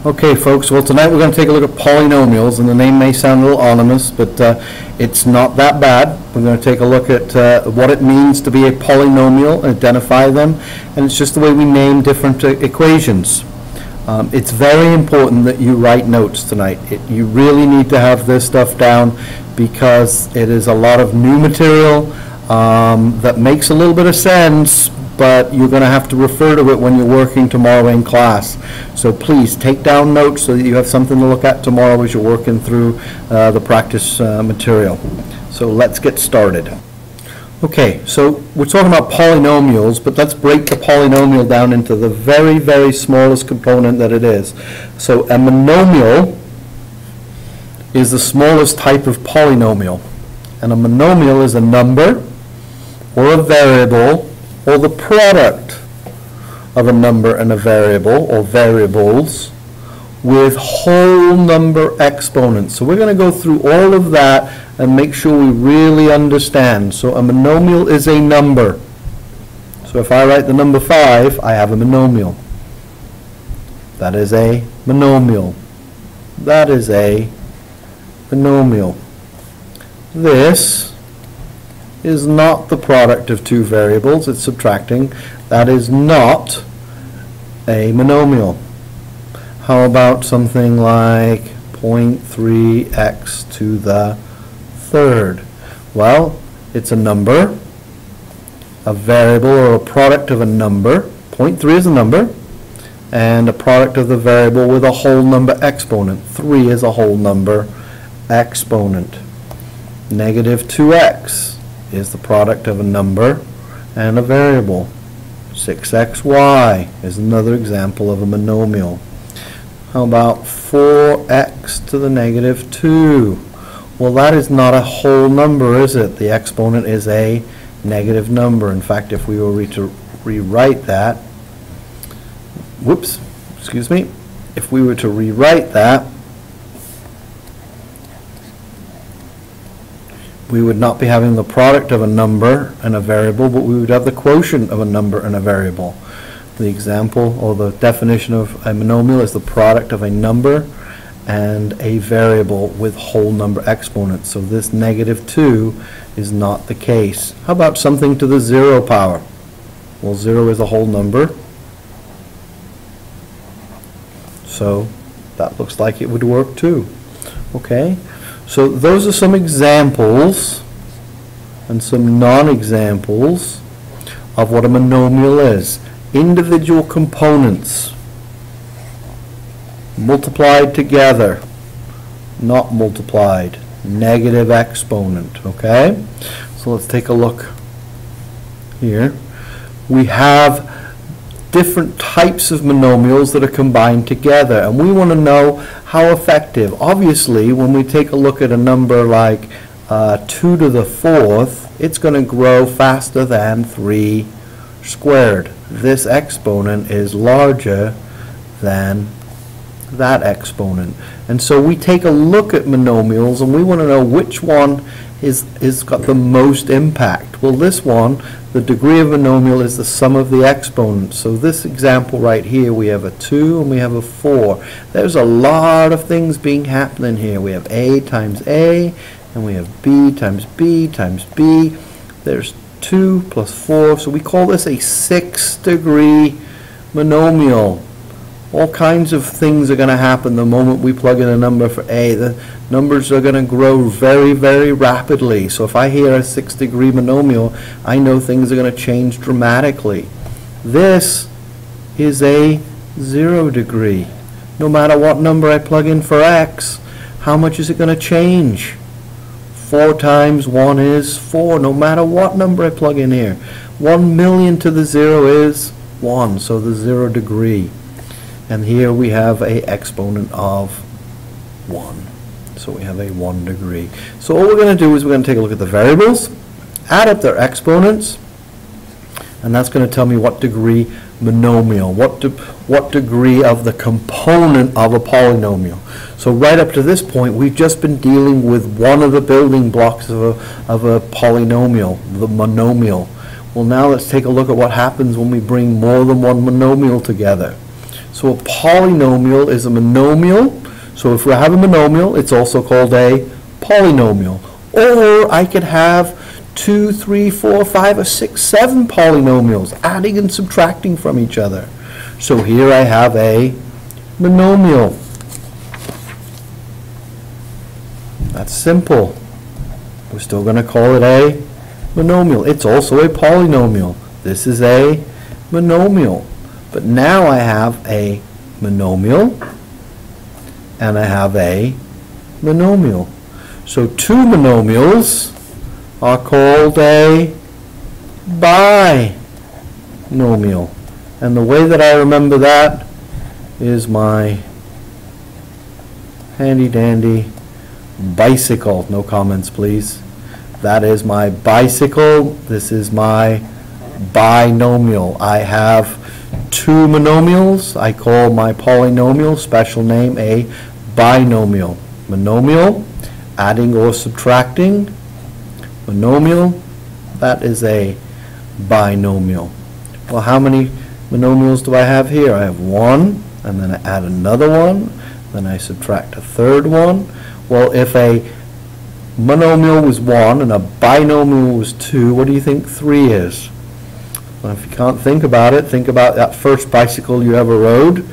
Okay, folks, well, tonight we're going to take a look at polynomials, and the name may sound a little ominous, but it's not that bad. We're going to take a look at what it means to be a polynomial, identify them, and it's just the way we name different equations. It's very important that you write notes tonight. You really need to have this stuff down because it is a lot of new material that makes a little bit of sense, but you're going to have to refer to it when you're working tomorrow in class. So please take down notes so that you have something to look at tomorrow as you're working through the practice material. So let's get started. Okay, so we're talking about polynomials, but let's break the polynomial down into the very, very smallest component that it is. So a monomial is the smallest type of polynomial. And a monomial is a number or a variable or the product of a number and a variable or variables with whole number exponents. So we're going to go through all of that and make sure we really understand. So a monomial is a number. So if I write the number 5, I have a monomial. That is a monomial. That is a monomial. This is not the product of two variables, it's subtracting. That is not a monomial. How about something like 0.3x to the third? Well, it's a number, a variable or a product of a number. 0.3 is a number, and a product of the variable with a whole number exponent. 3 is a whole number exponent. Negative 2x is the product of a number and a variable. 6xy is another example of a monomial. How about 4x to the negative 2? Well, that is not a whole number, is it? The exponent is a negative number. In fact, if we were to rewrite that, if we were to rewrite that, we would not be having the product of a number and a variable, but we would have the quotient of a number and a variable. The example or the definition of a monomial is the product of a number and a variable with whole number exponents. So this negative 2 is not the case. How about something to the 0 power? Well, 0 is a whole number. So that looks like it would work too. Okay? So those are some examples and some non-examples of what a monomial is. Individual components multiplied together, not multiplied, negative exponent. Okay? So let's take a look here. We have different types of monomials that are combined together, and we want to know how effective. Obviously, when we take a look at a number like 2 to the 4th, it's going to grow faster than 3 squared. This exponent is larger than that exponent. And so we take a look at monomials and we want to know which one is got the most impact. Well, this one, the degree of monomial is the sum of the exponents. So this example right here, we have a 2 and we have a 4. There's a lot of things happening here. We have a times a, and we have b times b times b. There's 2 plus 4, so we call this a 6th-degree monomial. All kinds of things are going to happen the moment we plug in a number for a. The numbers are going to grow very, very rapidly. So if I hear a 6th-degree monomial, I know things are going to change dramatically. This is a 0 degree. No matter what number I plug in for x, how much is it going to change? 4 times 1 is 4, no matter what number I plug in here. 1 million to the 0 is 1, so the 0 degree. And here we have a exponent of 1. So we have a 1 degree. So all we're going to do is we're going to take a look at the variables, add up their exponents, and that's going to tell me what degree monomial, what degree of the component of a polynomial. So right up to this point, we've just been dealing with one of the building blocks of a polynomial, the monomial. Well, now let's take a look at what happens when we bring more than one monomial together. So a polynomial is a monomial. So if we have a monomial, it's also called a polynomial. Or I could have 2, 3, 4, 5, or 6, 7 polynomials, adding and subtracting from each other. So here I have a monomial. That's simple. We're still going to call it a monomial. It's also a polynomial. This is a monomial. But now I have a monomial and I have a monomial. So two monomials are called a binomial. And the way that I remember that is my handy dandy bicycle. No comments, please. That is my bicycle. This is my binomial. I have two monomials. I call my polynomial, special name, a binomial. Monomial, adding or subtracting. Monomial, that is a binomial. Well, how many monomials do I have here? I have one, and then I add another one, then I subtract a third one. Well, if a monomial was 1 and a binomial was 2, what do you think 3 is? Well, if you can't think about it, think about that first bicycle you ever rode.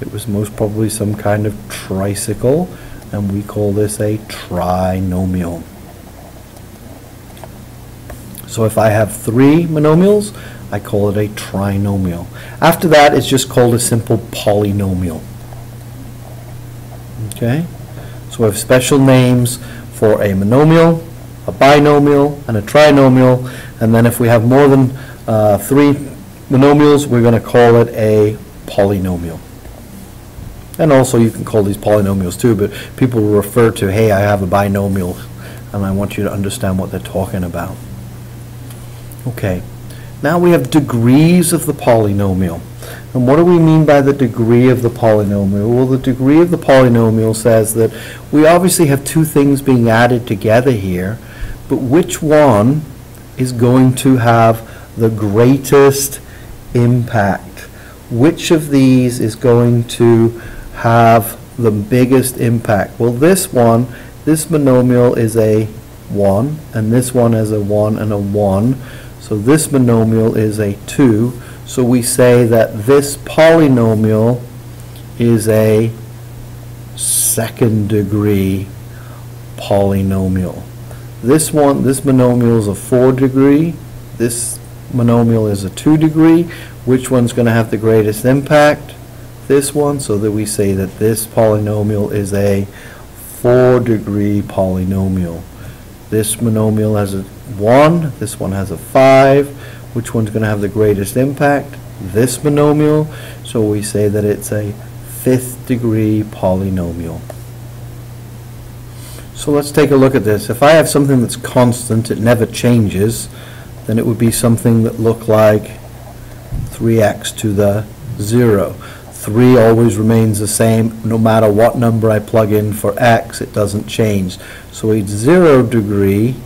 It was most probably some kind of tricycle, and we call this a trinomial. So if I have 3 monomials, I call it a trinomial. After that, it's just called a simple polynomial. Okay? So we have special names for a monomial, a binomial, and a trinomial. And then if we have more than 3 monomials, we're going to call it a polynomial. And also you can call these polynomials too, but people will refer to, hey, I have a binomial, and I want you to understand what they're talking about. Okay, now we have degrees of the polynomial. And what do we mean by the degree of the polynomial? Well, the degree of the polynomial says that we obviously have two things being added together here, but which one is going to have the greatest impact? Which of these is going to have the biggest impact? Well, this one, this monomial is a 1, and this one is a 1 and a 1. So this monomial is a 2. So we say that this polynomial is a second degree polynomial. This monomial is a 4 degree. This monomial is a 2 degree. Which one's going to have the greatest impact? This one. So that we say that this polynomial is a 4 degree polynomial. This monomial has a 1, this one has a 5. Which one's going to have the greatest impact? This monomial. So we say that it's a 5th degree polynomial. So let's take a look at this. If I have something that's constant, it never changes, then it would be something that looked like 3x to the 0. 3 always remains the same. No matter what number I plug in for x, it doesn't change. So a 0 degree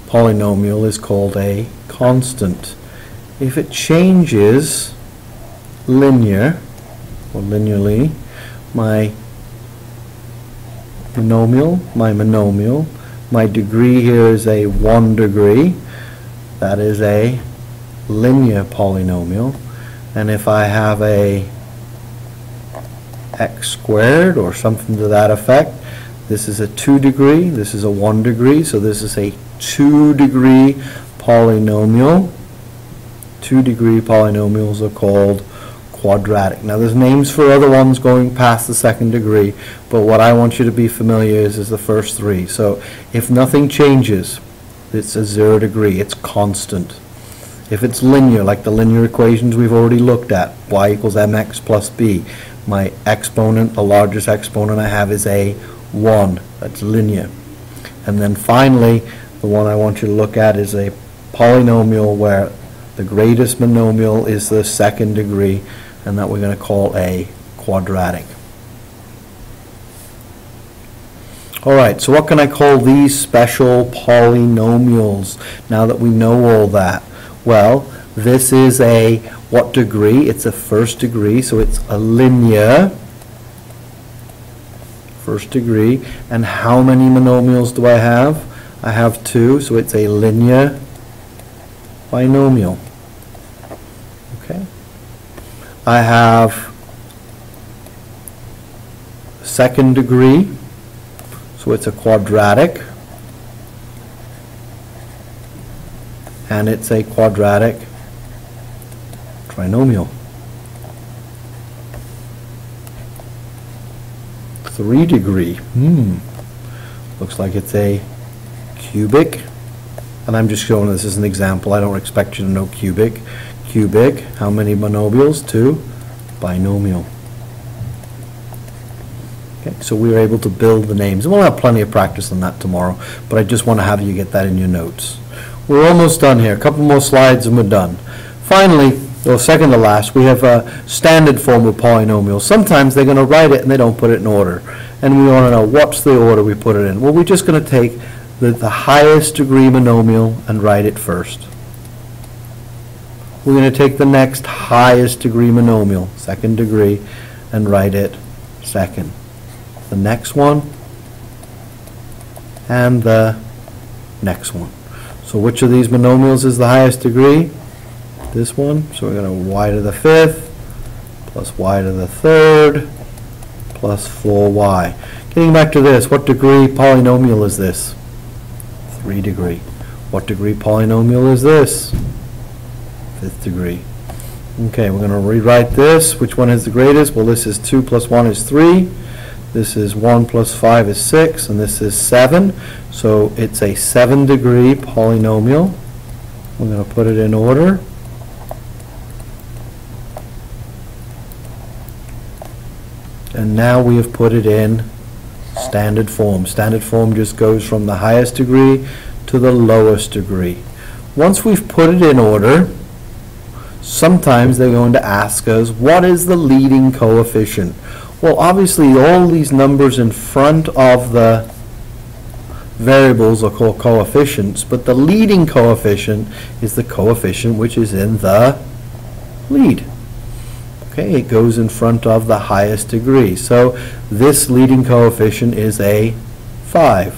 polynomial is called a constant. If it changes linear or linearly, my monomial, my degree here is a 1 degree. That is a linear polynomial. And if I have a x squared or something to that effect, this is a 2 degree, this is a 1 degree, so this is a 2 degree polynomial. 2 degree polynomials are called quadratic. Now there's names for other ones going past the 2nd degree, but what I want you to be familiar is the first 3. So if nothing changes, it's a 0 degree, it's constant. If it's linear, like the linear equations we've already looked at, y equals mx plus b, my exponent, the largest exponent I have is a 1. That's linear. And then finally, the one I want you to look at is a polynomial where the greatest monomial is the 2nd degree, and that we're going to call a quadratic. Alright, so what can I call these special polynomials now that we know all that? Well, This is a what degree? It's a first degree, so it's a linear first degree. And how many monomials do I have? I have 2, so it's a linear binomial. Okay. I have second degree, so it's a quadratic, and it's a quadratic trinomial. 3 degree, looks like it's a cubic, and I'm just showing this as an example. I don't expect you to know cubic. Cubic, how many monomials? 2. Binomial. Okay, so we were able to build the names, and we'll have plenty of practice on that tomorrow, but I just want to have you get that in your notes. We're almost done here. A couple more slides and we're done. Finally, or second to last, we have a standard form of polynomials. Sometimes they're going to write it and they don't put it in order, and we want to know what's the order we put it in. Well, we're just going to take the highest degree monomial and write it first. We're going to take the next highest degree monomial, second degree, and write it second. The next one, and the next one. So which of these monomials is the highest degree? This one. So we're going to y to the 5th plus y to the 3rd plus 4y. Getting back to this, what degree polynomial is this? 3 degree. What degree polynomial is this? 5th degree. Okay, we're going to rewrite this. Which one is the greatest? Well, this is 2 plus 1 is 3. This is 1 plus 5 is 6, and this is 7. So it's a 7 degree polynomial. We're going to put it in order. And now we have put it in standard form. Standard form just goes from the highest degree to the lowest degree. Once we've put it in order, sometimes they're going to ask us, what is the leading coefficient? Well, obviously all these numbers in front of the variables are called coefficients, but the leading coefficient is the coefficient which is in the lead. Okay, it goes in front of the highest degree. So this leading coefficient is a 5.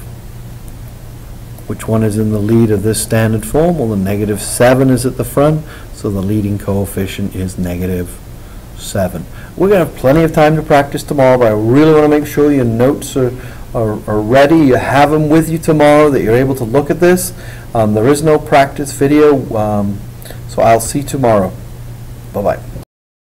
Which one is in the lead of this standard form? Well, the -7 is at the front, so the leading coefficient is -7. We're going to have plenty of time to practice tomorrow, but I really want to make sure your notes are ready. You have them with you tomorrow, that you're able to look at this. There is no practice video, so I'll see you tomorrow. Bye-bye.